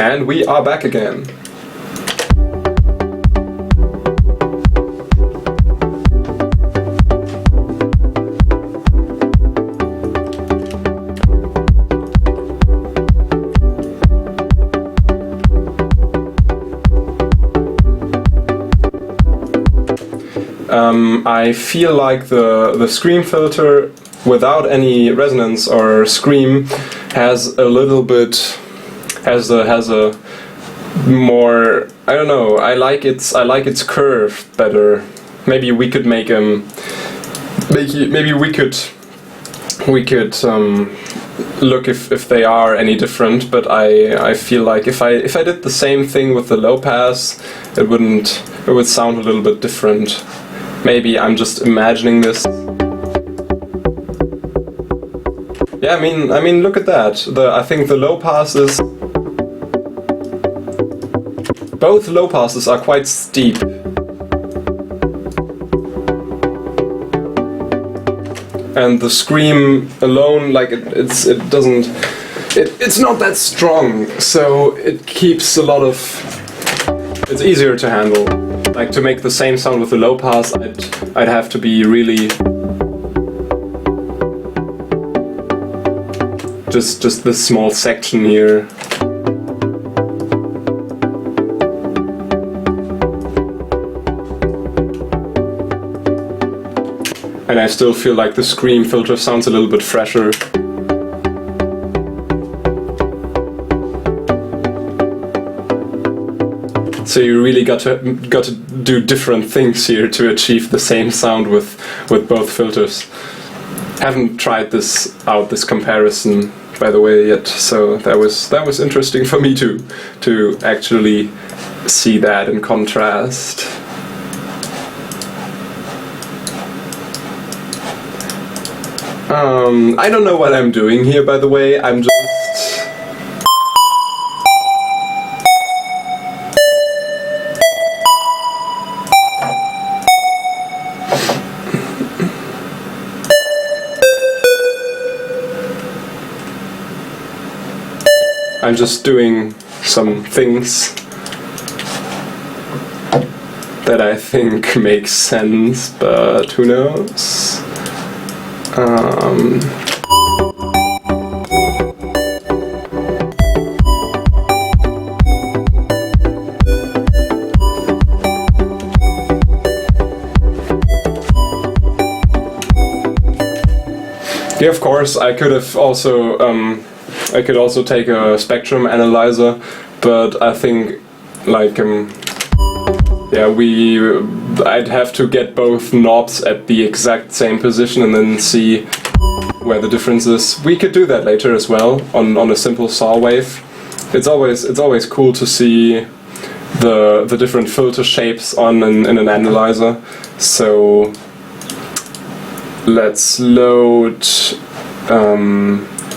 And we are back again. I feel like the scream filter without any resonance or scream has a little bit has a more, I don't know, I like its curve better. Maybe we could make maybe we could look if they are any different, but I feel like if I did the same thing with the low pass, it would sound a little bit different. Maybe I'm just imagining this. Yeah, I mean, look at that. I think the low passes, both low passes are quite steep. And the scream alone, like it's not that strong, so it keeps a lot of. It's easier to handle. Like to make the same sound with the low pass, I'd have to be really just this small section here. And I still feel like the scream filter sounds a little bit fresher. So you really got to do different things here to achieve the same sound with both filters. Haven't tried this comparison, by the way, yet, so that was interesting for me to actually see that in contrast. I don't know what I'm doing here, by the way. I'm just doing some things that I think make sense, but who knows? Yeah, of course, I could also take a spectrum analyzer, but I think like yeah, I'd have to get both knobs at the exact same position and then see where the difference is. We could do that later as well on a simple saw wave. It's always cool to see the different filter shapes in an analyzer. So let's load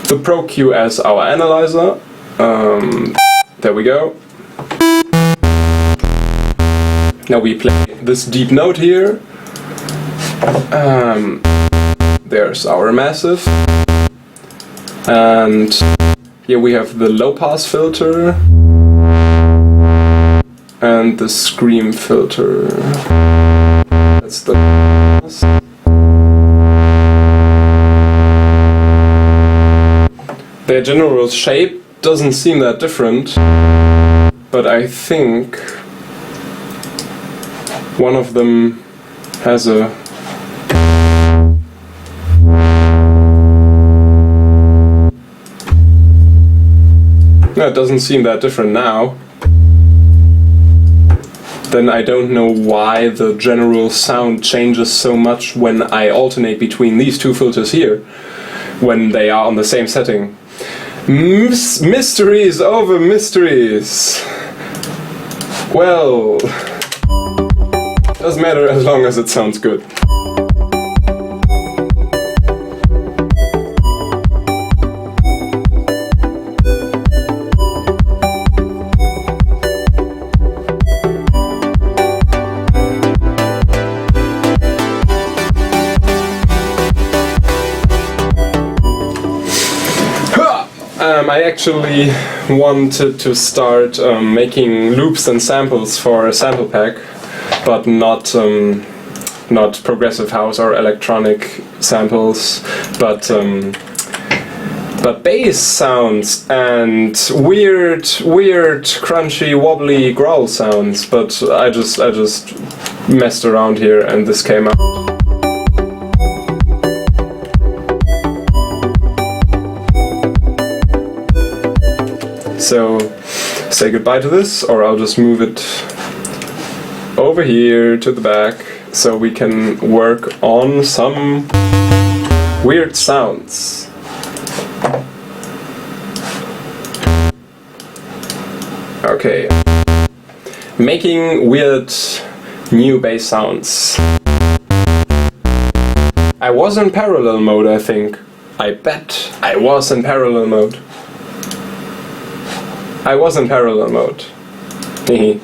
the Pro Q as our analyzer. There we go. Now we play this deep note here. There's our massive. And here we have the low pass filter and the scream filter. That's the pass. Their general shape doesn't seem that different, but I think one of them has a no, it doesn't seem that different now. Then I don't know why the general sound changes so much when I alternate between these two filters here, when they are on the same setting. Mysteries over mysteries. Well, doesn't matter as long as it sounds good. I actually wanted to start making loops and samples for a sample pack, but not progressive house or electronic samples, but bass sounds and weird, crunchy, wobbly growl sounds. But I just messed around here, and this came out. So say goodbye to this, or I'll just move it over here to the back so we can work on some weird sounds. Okay. Making weird new bass sounds. I was in parallel mode, I think. I bet I was in parallel mode. I was in parallel mode. Hehe.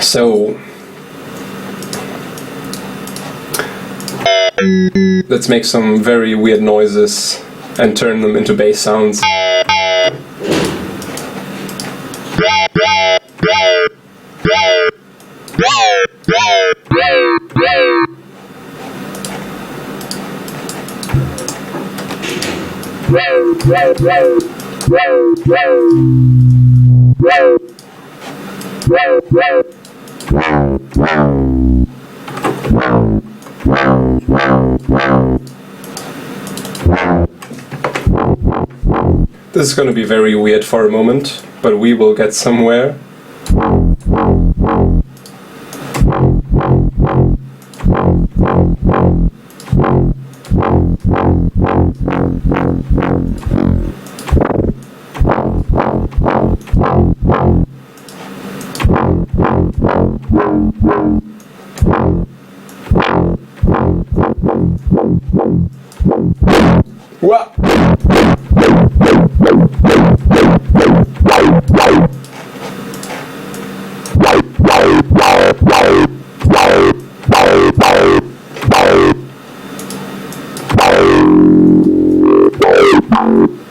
So let's make some very weird noises and turn them into bass sounds. This is going to be very weird for a moment, but we will get somewhere. What?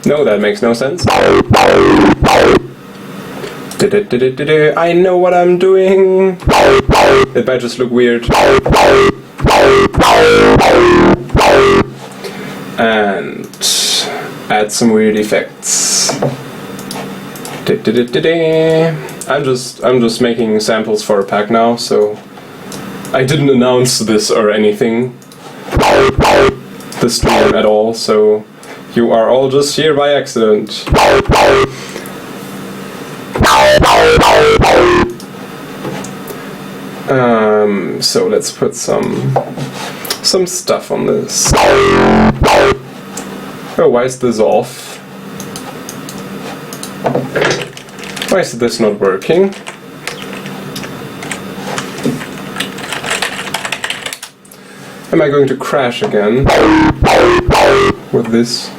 No, that makes no sense. I know what I'm doing. It might just look weird. And add some weird effects. I'm just making samples for a pack now, so I didn't announce this or anything, the stream at all, so you are all just here by accident. So let's put some stuff on this. Oh, why is this off? Why is this not working? Am I going to crash again with this?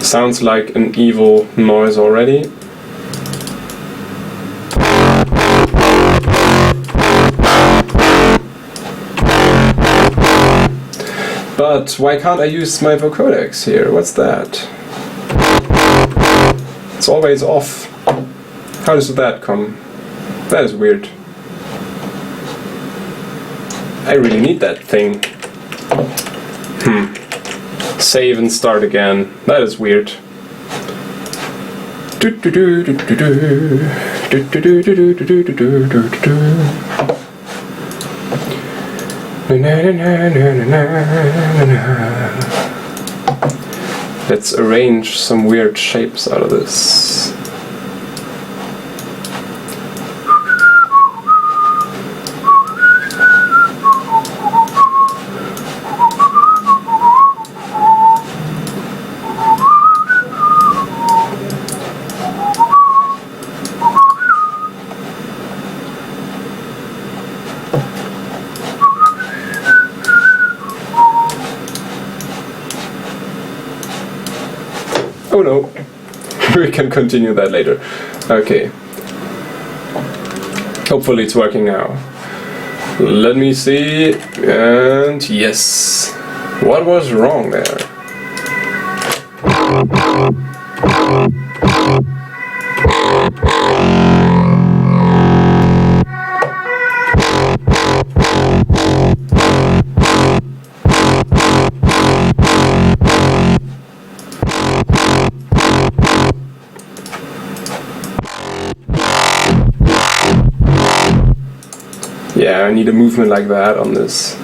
Sounds like an evil noise already. But why can't I use my vocodecs here? What's that? It's always off. How does that come? That is weird. I really need that thing. Save and start again. That is weird. Let's arrange some weird shapes out of this. Oh no, we can continue that later. Okay. Hopefully it's working now. Let me see, and yes. What was wrong there? Yeah, I need a movement like that on this.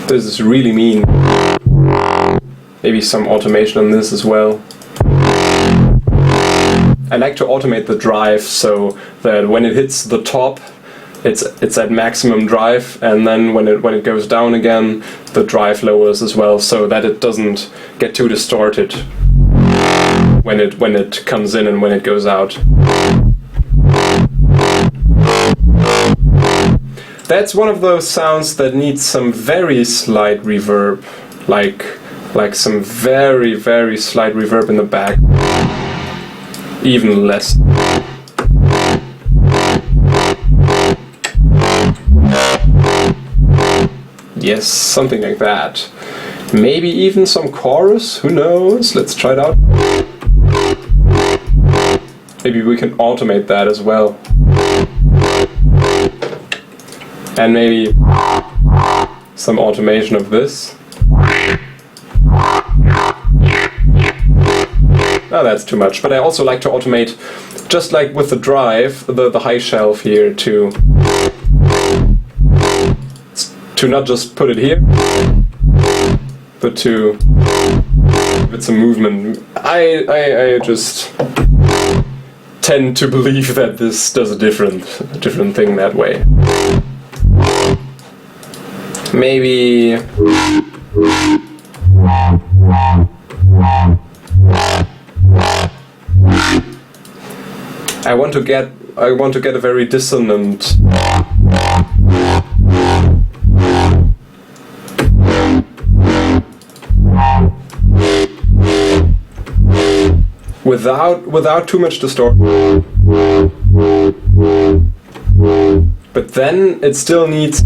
This is really mean. Maybe some automation on this as well. I like to automate the drive so that when it hits the top, it's at maximum drive, and then when it goes down again, the drive lowers as well, so that it doesn't get too distorted when it comes in and when it goes out. That's one of those sounds that needs some very slight reverb, like some very, very slight reverb in the back. Even less. Yes, something like that. Maybe even some chorus, who knows? Let's try it out. Maybe we can automate that as well. And maybe some automation of this. Oh, that's too much. But I also like to automate, just like with the drive, the high shelf here to not just put it here, but to give it some movement. I just tend to believe that this does a different thing that way. Maybe I want to get a very dissonant without too much distortion. But then it still needs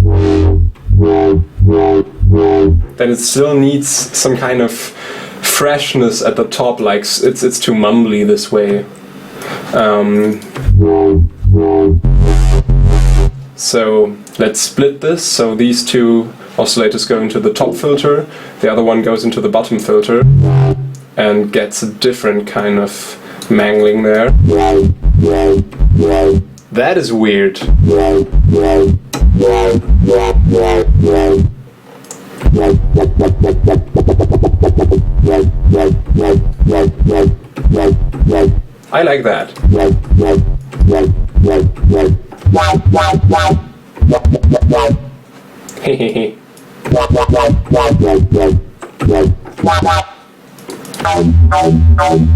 some kind of freshness at the top, like it's too mumbly this way. So let's split this. So these two oscillators go into the top filter, the other one goes into the bottom filter, and gets a different kind of mangling there. That is weird. I like that. Hehehe.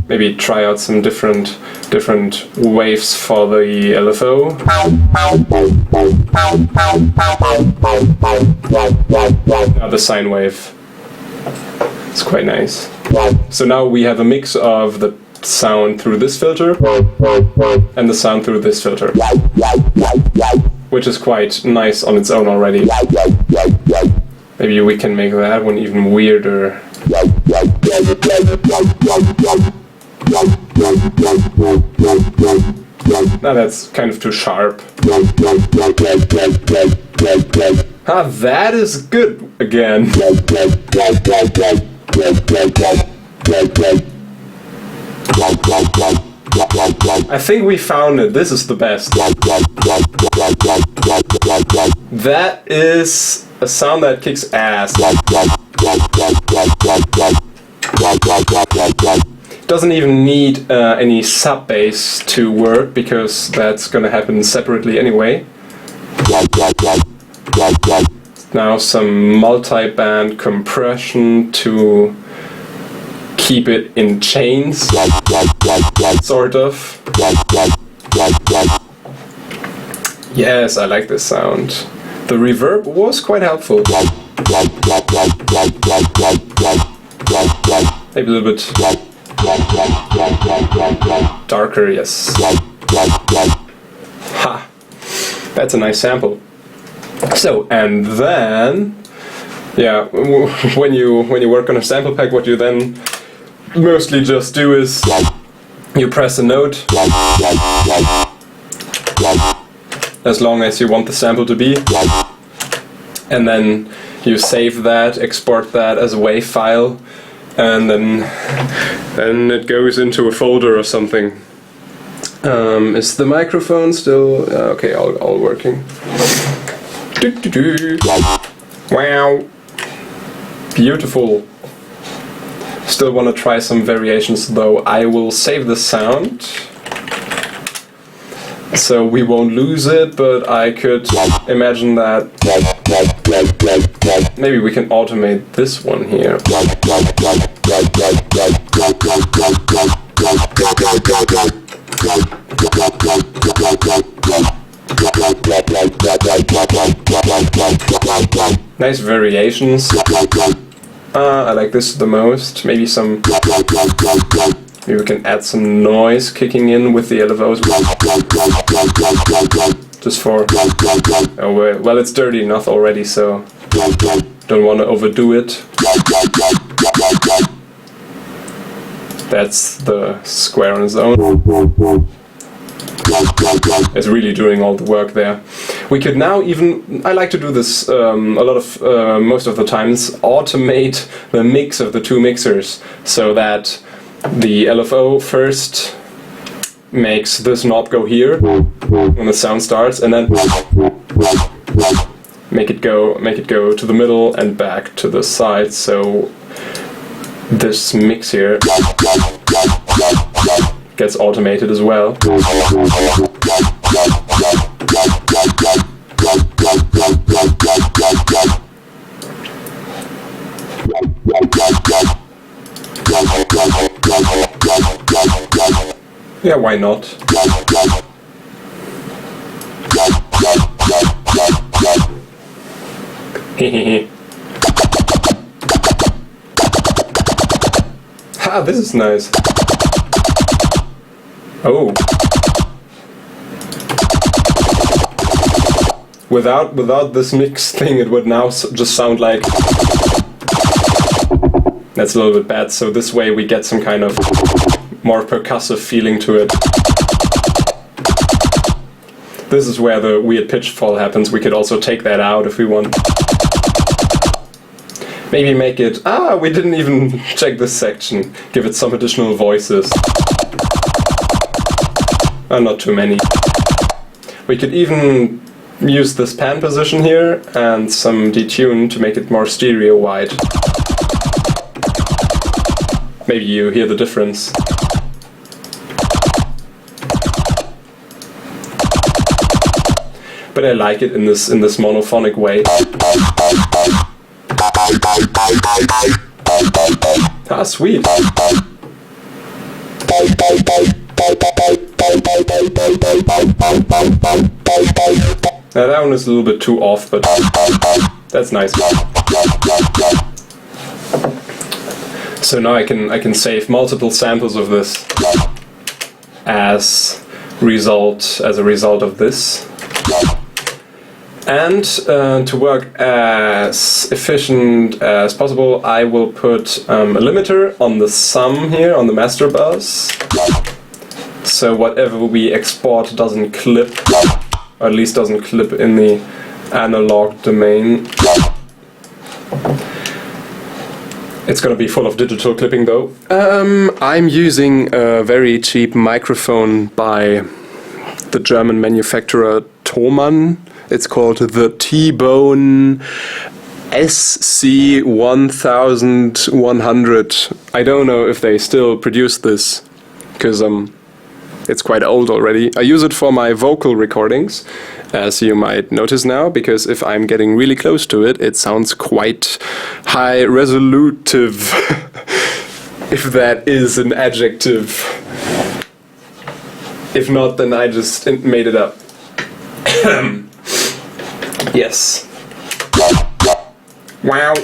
Maybe try out some different waves for the LFO. Now the sine wave. It's quite nice. So now we have a mix of the sound through this filter and the sound through this filter, which is quite nice on its own already. Maybe we can make that one even weirder. Now that's kind of too sharp. Ah, that is good again. I think we found it. This is the best. That is a sound that kicks ass. Doesn't even need any sub bass to work, because that's gonna happen separately anyway. Now some multi-band compression to keep it in chains, sort of. Yes, I like this sound. The reverb was quite helpful. Maybe a little bit darker, yes. Ha! That's a nice sample. So, and then, yeah, when you work on a sample pack, what you then mostly just do is you press a note as long as you want the sample to be, and then you save that, export that as a WAV file, and then it goes into a folder or something. Is the microphone still okay? All working. Wow, beautiful. Still want to try some variations though. I will save the sound so we won't lose it, but I could imagine that maybe we can automate this one here. Nice variations. I like this the most. Maybe we can add some noise kicking in with the LFOs. Just for... oh, well, it's dirty enough already, so don't want to overdo it. That's the square on its own. It's really doing all the work there. We could now even, I like to do this most of the times, automate the mix of the two mixers so that the LFO first makes this knob go here when the sound starts, and then make it go to the middle and back to the side, so this mix here gets automated as well. Yeah, why not? Hehehe. Ha, this is nice. Oh. Without this mix thing, it would now just sound like... That's a little bit bad, so this way we get some kind of more percussive feeling to it. This is where the weird pitch fall happens. We could also take that out if we want. Maybe make it... Ah, we didn't even check this section. Give it some additional voices. Not too many. We could even use this pan position here and some detune to make it more stereo wide. Maybe you hear the difference. But I like it in this monophonic way. Ah, sweet. Now that one is a little bit too off, but that's nice. So now I can save multiple samples of this as a result of this. And to work as efficient as possible, I will put a limiter on the sum here, on the master bus. So whatever we export doesn't clip, or at least doesn't clip in the analog domain. It's gonna be full of digital clipping though. I'm using a very cheap microphone by the German manufacturer Thomann. It's called the T-Bone SC1100. I don't know if they still produce this, because it's quite old already. I use it for my vocal recordings, as you might notice now, because if I'm getting really close to it, it sounds quite high resolutive, if that is an adjective. If not, then I just made it up. Yes. Wow.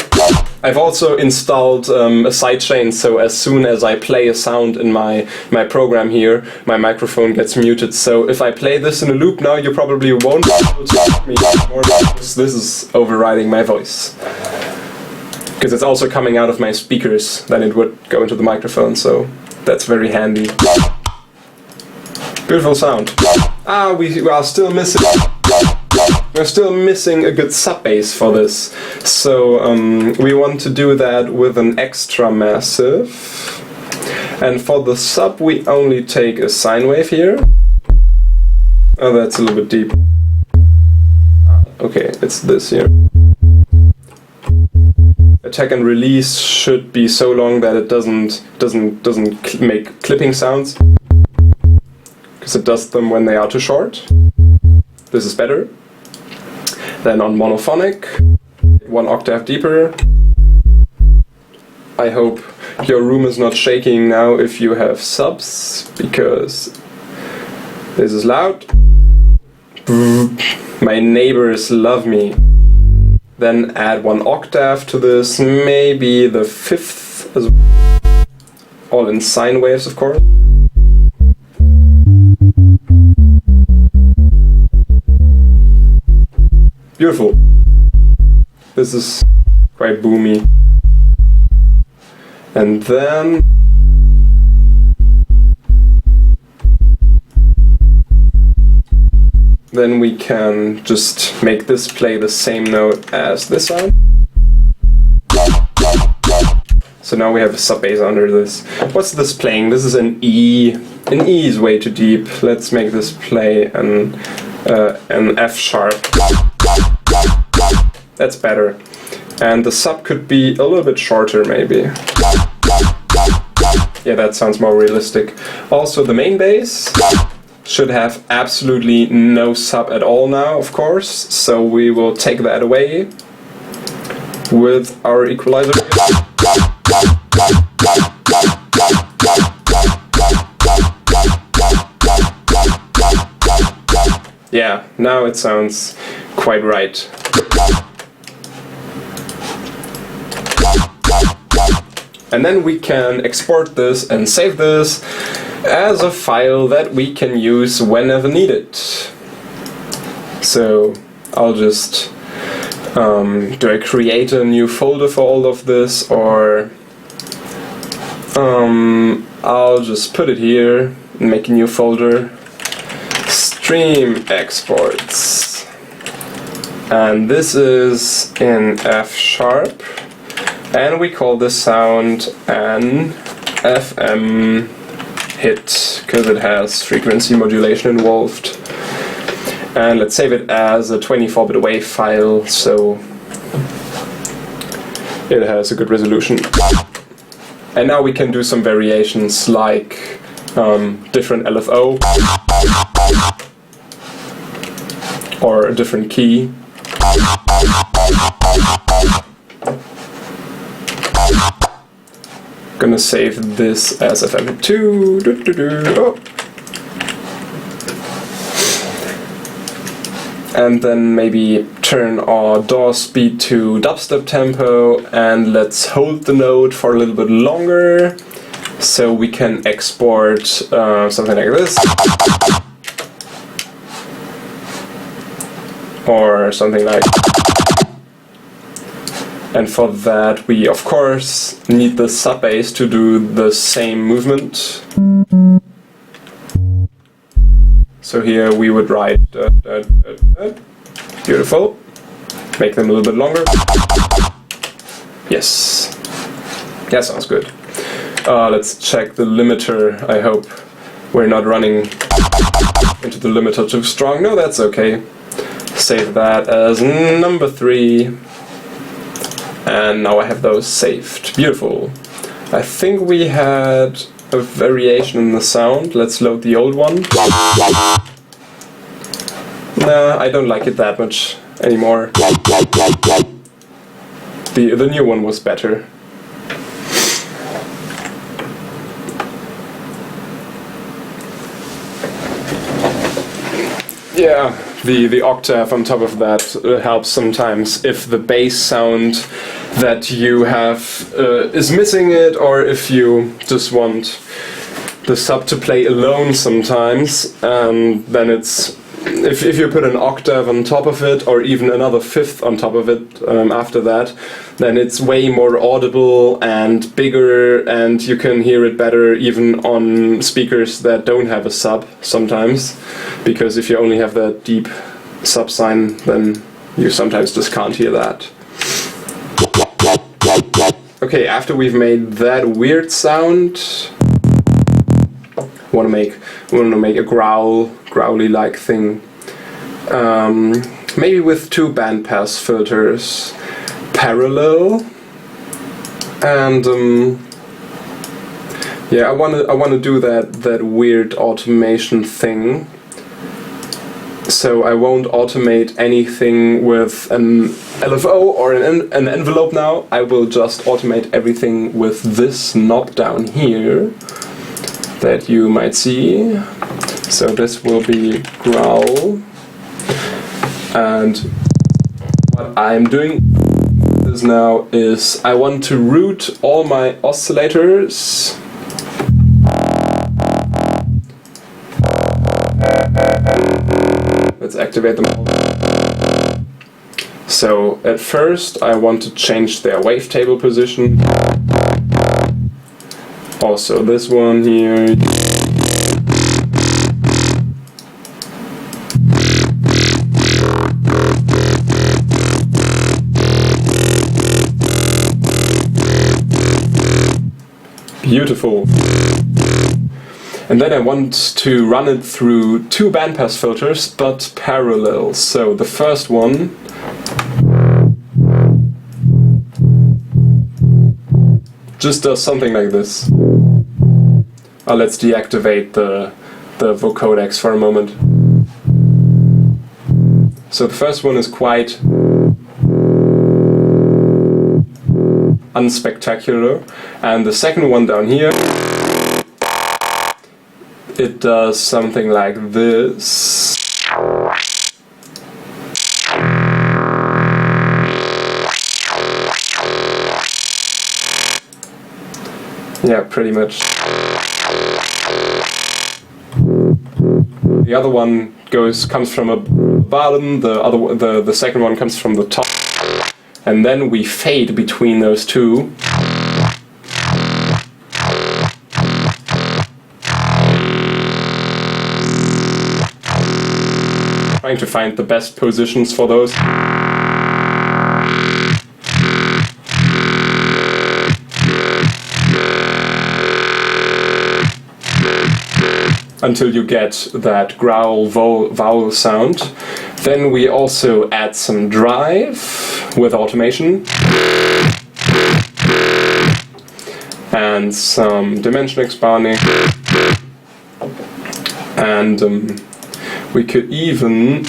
I've also installed a sidechain, so as soon as I play a sound in my program here, my microphone gets muted. So if I play this in a loop now, you probably won't be able to hear me anymore because this is overriding my voice. Because it's also coming out of my speakers, then it would go into the microphone, so that's very handy. Beautiful sound. Ah, we are still missing. We're still missing a good sub bass for this. So we want to do that with an extra massive. And for the sub we only take a sine wave here. Oh, that's a little bit deep. Okay, it's this here. Attack and release should be so long that it doesn't make clipping sounds, because it does them when they are too short. This is better. Then on monophonic, 1 octave deeper. I hope your room is not shaking now if you have subs, because this is loud. My neighbors love me. Then add 1 octave to this, maybe the 5th as well. All in sine waves, of course. Beautiful. This is quite boomy. And then we can just make this play the same note as this sound. So now we have a sub bass under this. What's this playing? This is an E. An E is way too deep. Let's make this play an F sharp. That's better. And the sub could be a little bit shorter maybe. Yeah, that sounds more realistic. Also the main bass should have absolutely no sub at all now, of course. So we will take that away with our equalizer. Yeah, now it sounds quite right. And then we can export this and save this as a file that we can use whenever needed. So I'll just do I create a new folder for all of this, or I'll just put it here and make a new folder. Stream exports. And this is in F sharp. And we call this sound an FM hit, because it has frequency modulation involved. And let's save it as a 24-bit WAV file, so it has a good resolution. And now we can do some variations, like different LFO, or a different key. Gonna save this as FM2. Oh. And then maybe turn our DAW speed to dubstep tempo, and let's hold the note for a little bit longer so we can export something like this. Or something like. And for that we of course need the sub bass to do the same movement. So here we would write beautiful. Make them a little bit longer. Yes. That sounds good. Let's check the limiter. I hope we're not running into the limiter too strong. No, that's okay. Save that as number 3. And now I have those saved. Beautiful. I think we had a variation in the sound. Let's load the old one. Nah, I don't like it that much anymore. The new one was better. Yeah, the octave on top of that helps sometimes if the bass sound that you have is missing it, or if you just want the sub to play alone sometimes, and then it's if you put an octave on top of it, or even another fifth on top of it after that, then it's way more audible and bigger, and you can hear it better even on speakers that don't have a sub sometimes, because if you only have that deep sub sign, then you sometimes just can't hear that. Okay, after we've made that weird sound, want to make a growly like thing. Maybe with 2 bandpass filters parallel, and yeah, I want to do that weird automation thing. So I won't automate anything with an LFO or an envelope now. I will just automate everything with this knob down here that you might see. So this will be growl, and what I'm doing is now is I want to route all my oscillators . Let's activate them all. So at first I want to change their wavetable position. Also this one here. Beautiful. And then I want to run it through 2 bandpass filters, but parallel. So the first one just does something like this. Let's deactivate the vocodecs for a moment. So the first one is quite unspectacular, and the second one down here, it does something like this. Yeah, pretty much. The other one comes from a bottom, the second one comes from the top, and then we fade between those two. Trying to find the best positions for those. Until you get that growl vowel sound. Then we also add some drive with automation and some dimension expanding, and we could even